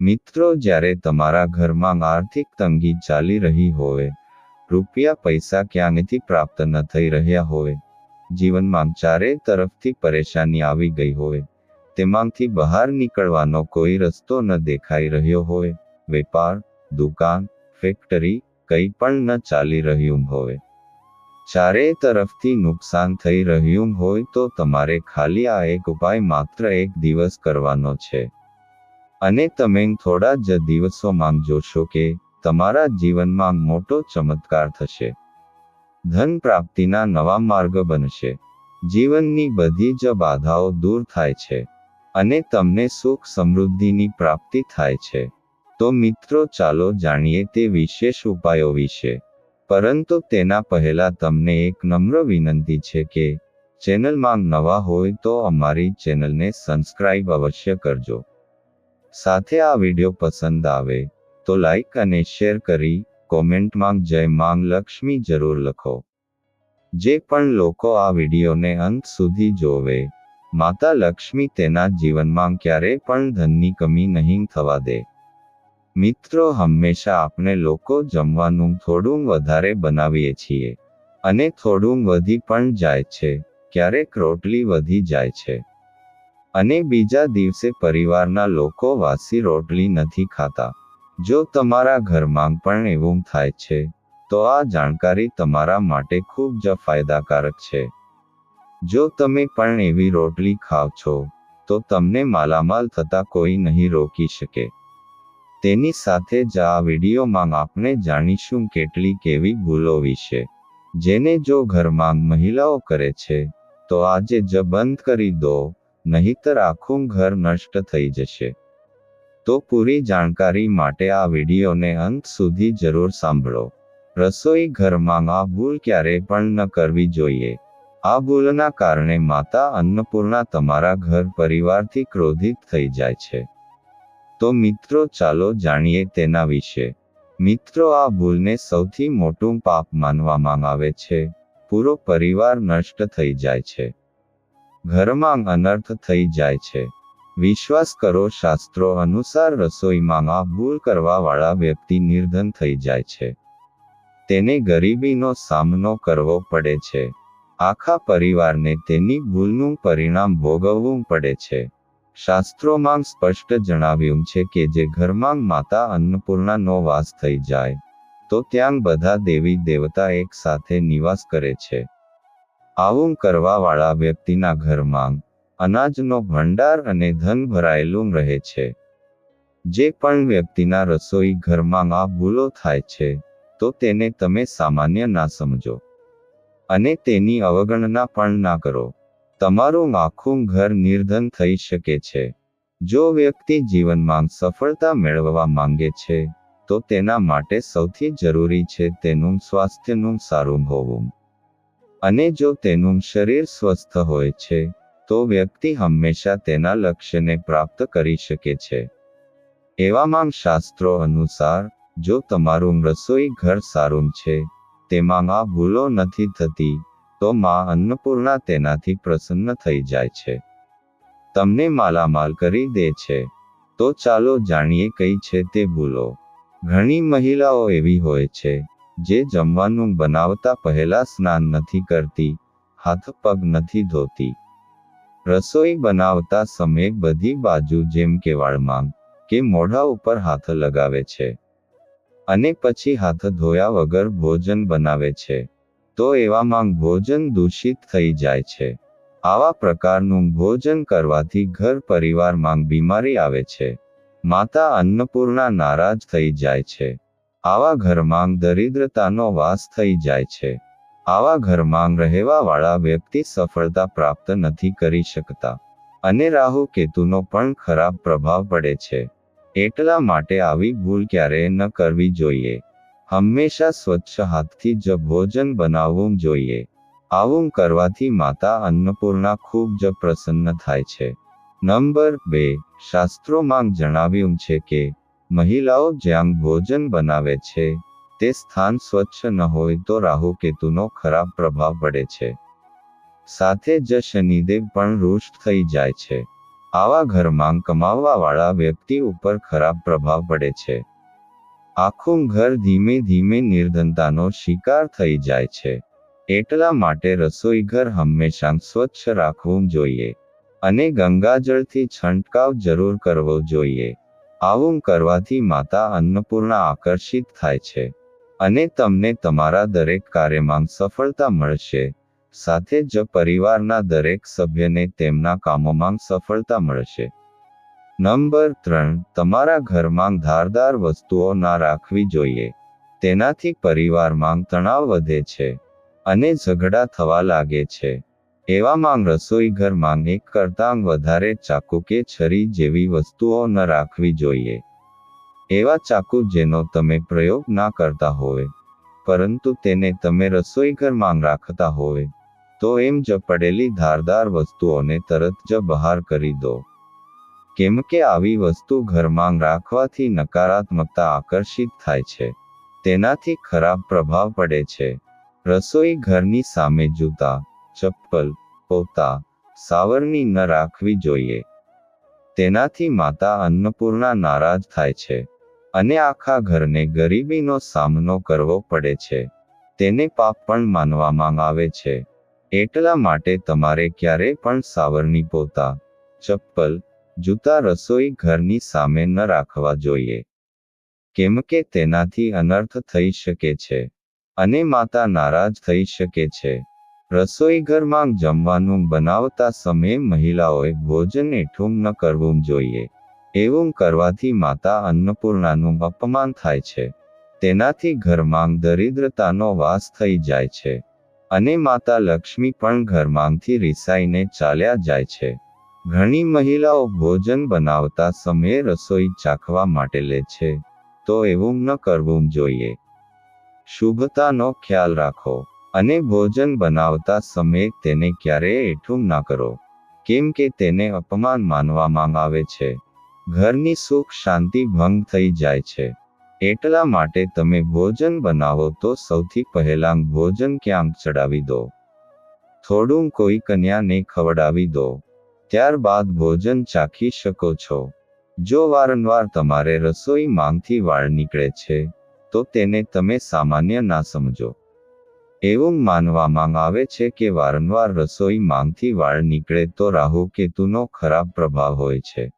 મિત્રો, જ્યારે તમારા ઘરમાં આર્થિક તંગી ચાલી રહી હોય, રૂપિયા પૈસા ક્યાંથી પ્રાપ્ત ન થઈ રહ્યા હોય, જીવનમાં ચારે તરફથી પરેશાની આવી ગઈ હોય, તેમાંથી બહાર નીકળવાનો કોઈ રસ્તો ન દેખાઈ રહ્યો હોય, વેપાર, દુકાન, ફેક્ટરી, કંઈ પણ ન ચાલી રહ્યું હોય, ચારે તરફથી નુકસાન થઈ રહ્યું હોય તો તમારે ખાલી આ એક ઉપાય માત્ર એક દિવસ કરવાનો છે. અને તમે થોડા જ દિવસોમાં જોશો કે તમારા જીવનમાં મોટો ચમત્કાર થશે. ધન પ્રાપ્તિના નવા માર્ગ બનશે. જીવનની બધી જ બાધાઓ દૂર થાય છે. અને તમને સુખ સમૃદ્ધિની પ્રાપ્તિ થાય છે. તો મિત્રો, ચાલો જાણીએ તે વિશેષ ઉપાયો વિશે. પરંતુ તેના પહેલા તમને એક નમ્ર વિનંતી છે કે ચેનલમાં નવા હોય તો અમારી ચેનલને સબસ્ક્રાઇબ અવશ્ય કરજો. સાથે આ વિડિયો પસંદ આવે તો લાઈક અને શેર કરી કોમેન્ટમાં જય માં લક્ષ્મી જરૂર લખો. જે પણ લોકો આ વિડિયોને અંત સુધી જોવે, માતા લક્ષ્મી તેના જીવનમાં ક્યારેય પણ ધનની કમી નહીં થવા દે. મિત્રો, હંમેશા આપણે લોકો જમવાનું થોડું વધારે બનાવીએ છીએ અને થોડું વધી પણ જાય છે. ક્યારેક રોટલી વધી જાય છે અને બીજા દિવસે પરિવારના લોકો વાસી રોટલી નથી ખાતા. જો તમારા ઘરમાં પણ એવું થાય છે તો આ જાણકારી તમારા માટે ખૂબ જ ફાયદાકારક છે. જો તમે પણ એવી રોટલી ખાવ છો તો તમને માલામાલ થતા કોઈ નહીં રોકી શકે. તેની સાથે જ આ વિડીયોમાં આપણે જાણીશું કેટલીક એવી ભૂલો વિશે જેને જો ઘરમાં મહિલાઓ કરે છે તો આજે જ બંધ કરી દો, નહીતર આખું ઘર નષ્ટ થઈ જશે. તો પૂરી જાણકારી માટે આ વિડીયોને અંત સુધી જરૂર સાંભળો. રસોઈ ઘરમાં આ ભૂલ ક્યારેય પણ ન કરવી જોઈએ. આ ભૂલના કારણે માતા અન્નપૂર્ણા તમારા ઘર પરિવારથી ક્રોધિત થઈ જાય છે. તો મિત્રો, ચાલો જાણીએ તેના વિશે. મિત્રો, આ ભૂલને સૌથી મોટું પાપ માનવામાં આવે છે. પૂરો પરિવાર નષ્ટ થઈ જાય છે. ઘરમાં અનર્થ થઈ જાય છે. વિશ્વાસ કરો, શાસ્ત્રો અનુસાર રસોઈમાં આ ભૂલ કરવાવાળા વ્યક્તિ નિર્ધન થઈ જાય છે. તેને ગરીબીનો સામનો કરવો પડે છે. આખા પરિવારને તેની ભૂલનું પરિણામ ભોગવવું પડે છે. શાસ્ત્રોમાં સ્પષ્ટ જણાવ્યું છે કે જે ઘરમાં માતા અન્નપૂર્ણાનો વાસ થઈ જાય તો ત્યાં બધા દેવી દેવતા એક સાથે નિવાસ કરે છે. આવું કરવાવાળા વ્યક્તિના ઘરમાં અનાજનો ભંડાર અને ધન ભરાયેલું રહે છે. જે પણ વ્યક્તિના રસોઈ ઘરમાં આ ભૂલો થાય છે તો તેને તમે સામાન્ય ના સમજો અને તેની અવગણના પણ ના કરો. તમારું આખું ઘર નિર્ધન થઈ શકે છે. જો વ્યક્તિ જીવનમાં સફળતા મેળવવા માંગે છે તો તેના માટે સૌથી જરૂરી છે તેનું સ્વાસ્થ્યનું સારું હોવું. અને જો તેનું શરીર સ્વસ્થ હોય છે તો વ્યક્તિ હંમેશા તેના લક્ષ્યને પ્રાપ્ત કરી શકે છે. એવામાં શાસ્ત્રો અનુસાર જો તમારું રસોઈ ઘર સારું છે, તેમાં આ ભૂલો નથી થતી, તો માં અન્નપૂર્ણા તેનાથી પ્રસન્ન થઈ જાય છે. તમને માલામાલ કરી દે છે. તો ચાલો જાણીએ કઈ છે તે ભૂલો. ઘણી મહિલાઓ એવી હોય છે જે જમવાનું બનાવતા પહેલા સ્નાન નથી કરતી, હાથ પગ નથી ધોતી. રસોઈ બનાવતા સમયે બધી બાજુ જેમ કે વાળમાં કે મોઢા ઉપર હાથ લગાવે છે અને પછી હાથ ધોયા વગર ભોજન બનાવે છે. તો એવામાં ભોજન દૂષિત થઈ જાય છે. આવા પ્રકારનું ભોજન કરવાથી ઘર પરિવારમાં બીમારી આવે છે. માતા અન્નપૂર્ણા નારાજ થઈ જાય છે. આવા ઘરમાં દરિદ્રતાનો વાસ થઈ જાય છે. આવા ઘરમાં રહેવાવાળા વ્યક્તિ સફળતા પ્રાપ્ત નથી કરી શકતા અને રાહુ કેતુનો પણ ખરાબ પ્રભાવ પડે છે. એટલા માટે આવી ભૂલ ક્યારેય ન કરવી જોઈએ. હંમેશા સ્વચ્છ હાથથી જ ભોજન બનાવવું જોઈએ. આવું કરવાથી માતા અન્નપૂર્ણા ખૂબ જ પ્રસન્ન થાય છે. નંબર 2. શાસ્ત્રોમાં જણાવ્યું છે કે મહિલાઓ જ્યાં ભોજન બનાવે છે તે સ્થાન સ્વચ્છ ન હોય તો રાહુ કેતુનો ખરાબ પ્રભાવ પડે છે. સાથે જ શનિદેવ પણ રૂષ્ટ થઈ જાય છે. આવા ઘરમાં કમાવાવાળા વ્યક્તિ ઉપર ખરાબ પ્રભાવ પડે છે. આખું ઘર ધીમે ધીમે નિર્ધનતાનો શિકાર થઈ જાય છે. એટલા માટે રસોઈઘર હંમેશા સ્વચ્છ રાખવું જોઈએ અને ગંગાજળથી છંટકાવ જરૂર કરવો જોઈએ. આવું કરવાથી માતા અન્નપૂર્ણા આકર્ષિત થાય છે અને તમને તમારા દરેક કાર્યમાં સફળતા મળશે. સાથે જ પરિવારના દરેક સભ્યને તેમના કામોમાં સફળતા મળશે. નંબર 3, તમારા ઘરમાં ધારદાર વસ્તુઓ ના રાખવી જોઈએ. તેનાથી પરિવારમાં તણાવ વધે છે અને ઝઘડા થવા લાગે છે. એવામાં રસોઈઘરમાં એક કરતાં વધારે ચાકુ કે છરી જેવી વસ્તુઓ ન રાખવી જોઈએ. એવા ચાકુ જેનો તમે પ્રયોગ ના કરતા હોય પરંતુ તેને તમે રસોઈઘરમાં રાખતા હોય તો એમ જ પડેલી ધારદાર વસ્તુઓને તરત જ બહાર કરી દો. કેમ કે આવી વસ્તુ ઘરમાં રાખવાથી નકારાત્મકતા આકર્ષિત થાય છે. તેનાથી ખરાબ પ્રભાવ પડે છે. રસોઈ ઘરની સામે જૂતા, ચપ્પલ, પોતા, સાવરણી ન રાખવી જોઈએ. તેનાથી માતા અન્નપૂર્ણા નારાજ થાય છે અને આખા ઘરને ગરીબીનો સામનો કરવો પડે છે. તેને પાપ પણ માનવામાં આવે છે. એટલા માટે તમારે ક્યારે પણ સાવરણી, પોતા, ચપ્પલ, જૂતા રસોઈ ઘરની સામે ન રાખવા જોઈએ. કેમ કે તેનાથી અનર્થ થઈ શકે છે અને માતા નારાજ થઈ શકે છે. રસોઈઘરમાં જમવાનું બનાવતા સમયે મહિલાઓએ ભોજન એઠું ન કરવું જોઈએ. એવું કરવાથી માતા અન્નપૂર્ણાનું અપમાન થાય છે. તેનાથી ઘરમાં દરિદ્રતાનો વાસ થઈ જાય છે અને માતા લક્ષ્મી પણ ઘરમાંથી રિસાઈને ચાલ્યા જાય છે. ઘણી મહિલાઓ ભોજન બનાવતા સમયે રસોઈ ચાખવા માટે લે છે, તો એવું ન કરવું જોઈએ. શુભતાનો ખ્યાલ રાખો અને ભોજન બનાવતા સમયે તેને ક્યારેય એઠું ના કરો, કેમ કે તેને અપમાન માનવામાં આવે છે. ઘરની સુખ શાંતિ ભંગ થઈ જાય છે. એટલા માટે તમે ભોજન બનાવો તો સૌથી પહેલાં ભોજન ક્યાંક ચડાવી દો. થોડું કોઈ કન્યાને ખવડાવી દો. ત્યારબાદ ભોજન ચાખી શકો છો. જો વારંવાર તમારે રસોઈ માંગથી વાળ નીકળે છે તો તેને તમે સામાન્ય ના સમજો. એવું માનવામાં આવે છે કે વારંવાર રસોઈ માંગથી વાળ નીકળે તો રાહુ કેતુનો ખરાબ પ્રભાવ હોય છે.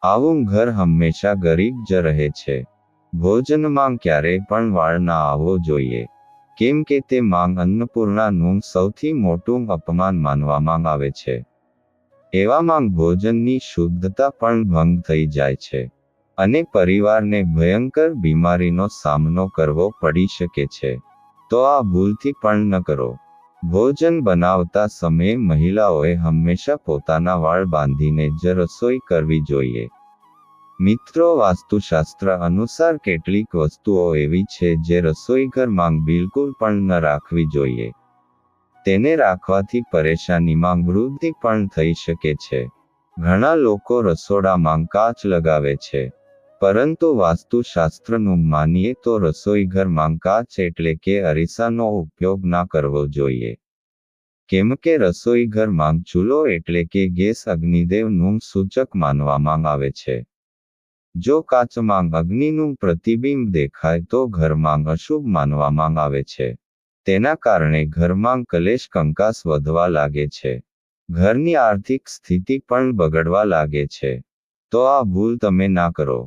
આવું ઘર હંમેશા ગરીબ જ રહે છે. ભોજનમાં ક્યારેય પણ વાળ ના આવવો જોઈએ, કેમ કે તે માંગ અન્નપૂર્ણાનું સૌથી મોટું અપમાન માનવામાં આવે છે. એવામાં ભોજનની શુદ્ધતા પણ ભંગ થઈ જાય છે અને પરિવારને ભયંકર બીમારીનો સામનો કરવો પડી શકે છે. તો આ ભૂલથી પણ ન કરો. ભોજન બનાવતા સમયે મહિલાઓએ હંમેશા પોતાના વાળ બાંધીને જ રસોઈ કરવી જોઈએ. મિત્રો, વાસ્તુશાસ્ત્ર અનુસાર કેટલીક વસ્તુઓ એવી છે જે રસોઈઘરમાં બિલકુલ પણ ન રાખવી જોઈએ. તેને રાખવાથી પરેશાનીમાં વૃદ્ધિ પણ થઈ શકે છે. ઘણા લોકો રસોડામાં કાચ લગાવે છે, પરંતુ વાસ્તુશાસ્ત્રનું માનીએ તો રસોઈઘરમાં કાચ એટલે કે અરીસાનો ઉપયોગ ના કરવો જોઈએ. કેમ કે રસોઈઘરમાં ચૂલો એટલે કે ગેસ અગ્નિદેવનું સૂચક માનવામાં આવે છે. જો કાચમાં અગ્નિનું પ્રતિબિંબ દેખાય તો ઘરમાં અશુભ માનવામાં આવે છે. તેના કારણે ઘરમાં કલેશ કંકાસ વધવા લાગે છે. ઘરની આર્થિક સ્થિતિ પણ બગડવા લાગે છે. તો આ ભૂલ તમે ના કરો.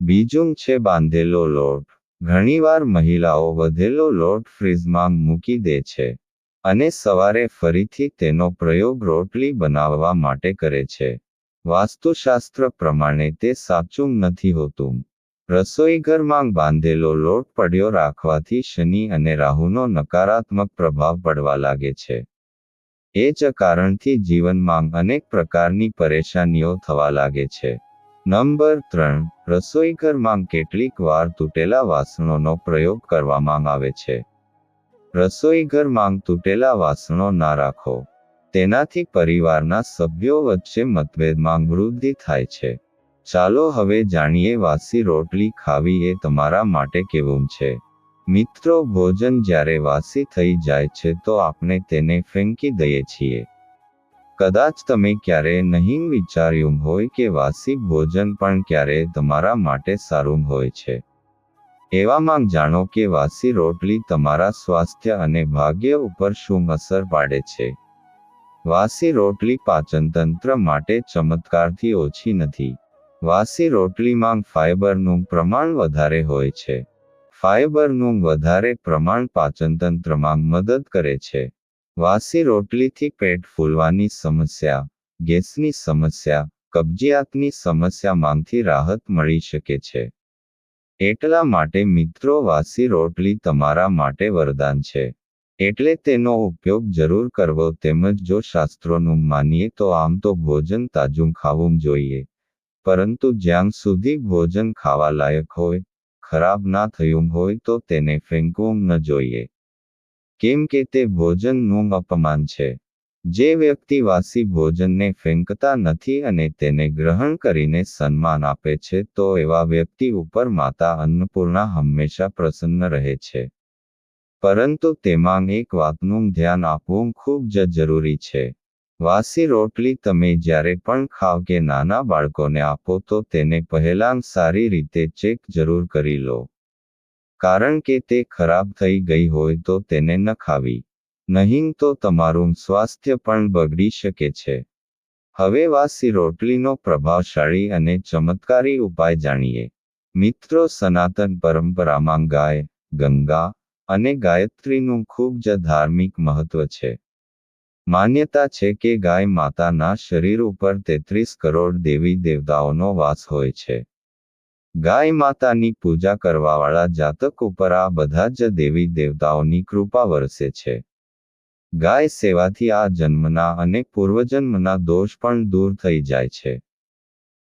બીજું છે બાંધેલો લોટ. ઘણીવાર મહિલાઓ વધેલો લોટ ફ્રીઝમાં મૂકી દે છે અને સવારે ફરીથી તેનો પ્રયોગ રોટલી બનાવવા માટે કરે છે. વાસ્તુશાસ્ત્ર પ્રમાણે તે સાચું નથી હોતું. રસોઈઘરમાં બાંધેલો લોટ પડ્યો રાખવાથી શનિ અને રાહુનો નકારાત્મક પ્રભાવ પડવા લાગે છે. એ જ કારણથી જીવનમાં અનેક પ્રકારની પરેશાનીઓ થવા લાગે છે. નંબર 3, રસોઈઘરમાં કેટલીક વાર તૂટેલા વાસણોનો પ્રયોગ કરવામાં આવે છે. રસોઈઘરમાં તૂટેલા વાસણો ના રાખો. તેનાથી પરિવારના સભ્યો વચ્ચે મતભેદમાં વૃદ્ધિ થાય છે. ચાલો હવે જાણીએ વાસી રોટલી ખાવી એ તમારા માટે કેવું છે. મિત્રો, ભોજન જ્યારે વાસી થઈ જાય છે તો આપણે તેને ફેંકી દઈએ છીએ. કદાચ તમે ક્યારેય નહીં વિચાર્યું હોય કે વાસી ભોજન પણ ક્યારેય તમારા માટે સારું હોય છે. એવામાં જાણો કે વાસી રોટલી તમારા સ્વાસ્થ્ય અને ભાગ્ય ઉપર શું અસર પાડે છે. વાસી રોટલી પાચનતંત્ર માટે ચમત્કારથી ઓછી નથી. વાસી રોટલીમાં ફાઇબરનું પ્રમાણ વધારે હોય છે. ફાઇબરનું વધારે પ્રમાણ પાચનતંત્રમાં મદદ કરે છે. વાસી રોટલીથી પેટ ફૂલવાની સમસ્યા, ગેસની સમસ્યા, કબજિયાતની સમસ્યામાંથી રાહત મળી શકે છે. એટલા માટે મિત્રો વાસી રોટલી તમારા માટે વરદાન છે. એટલે તેનો ઉપયોગ જરૂર કરવો તેમજ જો શાસ્ત્રોનું માનીએ તો આમ તો ભોજન તાજું ખાવું જોઈએ. પરંતુ જ્યાં સુધી ભોજન ખાવા લાયક હોય, ખરાબ ના થયું હોય તો તેને ફેંકવું ન જોઈએ. કેમ કે તે ભોજનનું અપમાન છે. જે વ્યક્તિ વાસી ભોજનને ફેંકતા નથી અને તેને ગ્રહણ કરીને સન્માન આપે છે તો એવા વ્યક્તિ ઉપર માતા અન્નપૂર્ણા હંમેશા પ્રસન્ન રહે છે. પરંતુ તેમાં એક વાતનું ધ્યાન આપવું ખૂબ જ જરૂરી છે. વાસી રોટલી તમે જ્યારે પણ ખાવ કે નાના બાળકોને આપો તો તેને પહેલાં સારી રીતે ચેક જરૂર કરી લો. કારણ કે તે ખરાબ થઈ ગઈ હોય તો તેને ન ખાવી. નહીં તો તમારું સ્વાસ્થ્ય પણ બગડી શકે છે. હવે વાસી રોટલીનો પ્રભાવશાળી અને ચમત્કારી ઉપાય જાણીએ. મિત્રો સનાતન પરંપરામાં ગાય, ગંગા અને ગાયત્રીનું ખૂબ જ ધાર્મિક મહત્વ છે. માન્યતા છે કે ગાય માતાના શરીર ઉપર 33 કરોડ દેવી દેવતાઓનો વાસ હોય છે. ગાય માતાની પૂજા કરવાવાળા જાતક ઉપર આ બધા જ દેવી દેવતાઓની કૃપા વરસે છે. ગાય સેવાથી આ જન્મના અને પૂર્વજન્મના દોષ પણ દૂર થઈ જાય છે.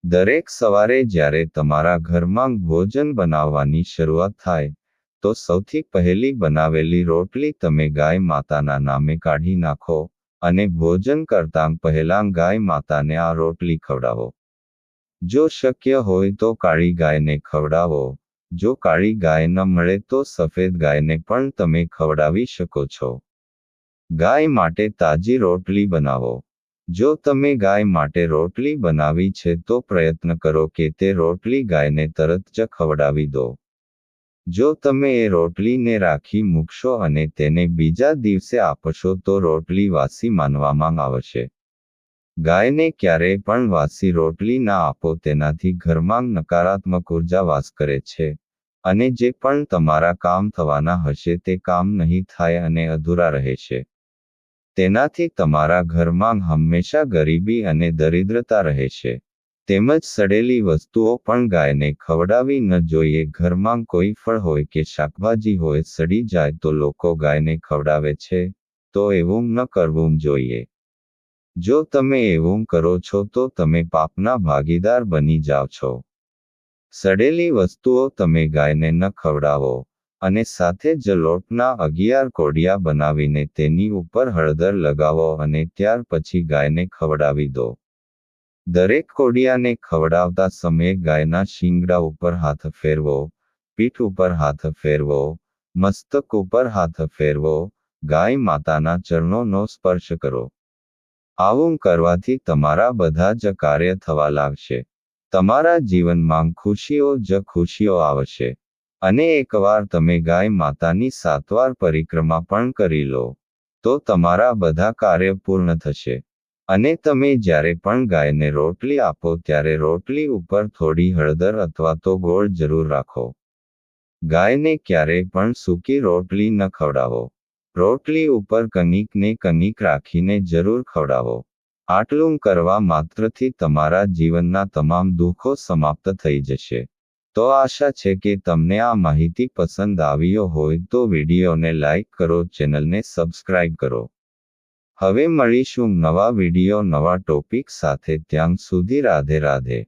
દરેક સવારે જ્યારે તમારા ઘરમાં ભોજન બનાવવાની શરૂઆત થાય, તો સૌથી પહેલી બનાવેલી રોટલી તમે ગાય માતાના નામે કાઢી નાખો, અને ભોજન કરતાં પહેલાં ગાય માતાને આ રોટલી ખવડાવો. જો શક્ય હોય તો કાળી ગાયને ખવડાવો. જો કાળી ગાય ન મળે તો સફેદ ગાયને પણ તમે ખવડાવી શકો છો. ગાય માટે તાજી રોટલી બનાવો. જો તમે ગાય માટે રોટલી બનાવી છે તો પ્રયત્ન કરો કે તે રોટલી ગાયને તરત જ ખવડાવી દો. જો તમે એ રોટલીને રાખી મૂકશો અને તેને બીજા દિવસે આપશો તો રોટલી વાસી માનવામાં આવશે. ગાયને ક્યારેય પણ વાસી રોટલી ના આપો, તેનાથી ઘરમાં નકારાત્મક ઉર્જા વાસ કરે છે, અને જે પણ તમારા કામ થવાના હશે તે કામ નહીં થાય અને અધૂરા રહેશે. તેનાથી તમારા ઘરમાં હંમેશા ગરીબી અને દરિદ્રતા રહેશે. તેમજ સડેલી વસ્તુઓ પણ ગાયને ખવડાવી ન જોઈએ. ઘરમાં કોઈ ફળ હોય કે શાકભાજી હોય સડી જાય તો લોકો ગાયને ખવડાવે છે, તો એવું ન કરવું જોઈએ. જો તમે એવું કરો છો તો તમે પાપના ભાગીદાર બની જાઓ છો. સડેલી વસ્તુઓ તમે ગાયને ન ખવડાવો, અને સાથે જ લોટના 11 કોડિયા બનાવીને તેની ઉપર હળદર લગાવો અને ત્યાર પછી ગાયને ખવડાવી દો. દરેક કોડિયાને ખવડાવતા સમયે ગાયના શિંગડા ઉપર હાથ ફેરવો, પીઠ ઉપર હાથ ફેરવો, મસ્તક ઉપર હાથ ફેરવો, ગાય માતાના ચરણોનો સ્પર્શ કરો. આવું કરવાથી તમારા બધા જ કાર્ય થવા લાગશે. તમારા જીવનમાં ખુશીઓ જ ખુશીઓ આવશે. અને એકવાર તમે ગાય માતાની 7 વાર પરિક્રમા પણ કરી લો, તો તમારા બધા કાર્ય પૂર્ણ થશે. અને તમે જ્યારે પણ ગાયને રોટલી આપો ત્યારે રોટલી ઉપર થોડી હળદર અથવા તો ગોળ જરૂર રાખો. ગાયને ક્યારેય પણ સૂકી રોટલી ન ખવડાવો. રોટલી ઉપર કંઈકને કંઈક રાખીને જરૂર ખવડાવો. આટલું કરવા માત્રથી તમારા જીવનના તમામ દુઃખો સમાપ્ત થઈ જશે. તો આશા છે કે તમને આ માહિતી પસંદ આવ્યો હોય તો વિડીયોને લાઈક કરો, ચેનલને સબસ્ક્રાઇબ કરો. હવે મળીશું નવા વિડીયો નવા ટોપિક સાથે. ત્યાં સુધી રાધે રાધે.